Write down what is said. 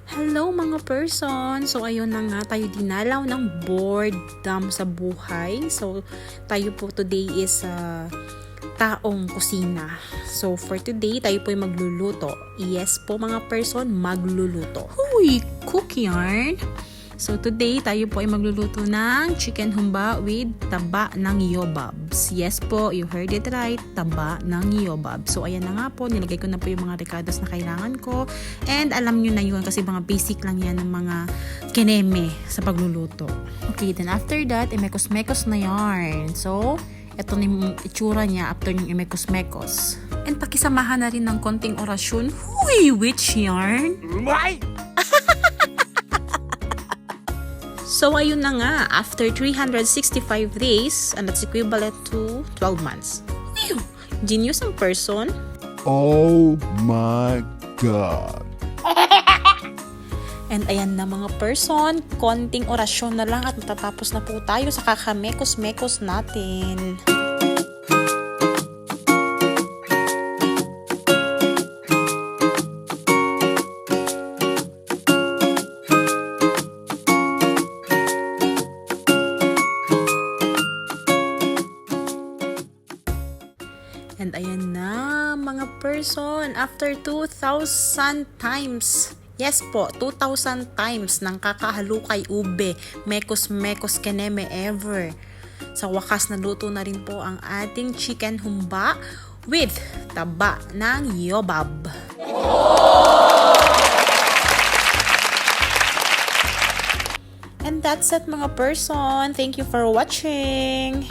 Hello mga person! So ayun na nga, tayo dinalaw ng boredom sa buhay. So tayo po today is taong kusina. So for today, tayo po ay magluluto. Yes po mga person, magluluto. Huy! Cook yarn! So today, tayo po ay magluluto ng chicken humba with taba ng yobabs. Yes po, you heard it right, taba ng yobabs. So ayan na nga po, nilagay ko na po yung mga ricados na kailangan ko. And alam nyo na yun kasi mga basic lang yan ng mga kineme sa pagluluto. Okay, then after that, imekos-mekos na yarn. So, ito na yung itsura niya after yung imekos-mekos. And pakisamahan na rin ng konting orasyon. Huy! Witch yarn! Umay! So, ayun na nga, after 365 days, and that's equivalent to 12 months. Whew! Genius ang person. Oh my God! And ayan na mga person, konting orasyon na lang at matatapos na po tayo sa kakamekos-mekos natin. And ayan na mga person, after 2,000 times, yes po, 2,000 times ng kakahalukay ube, mekos-mekos keneme ever. Sa wakas naluto na rin po ang ating chicken humba with taba ng yobab. And that's it mga person. Thank you for watching.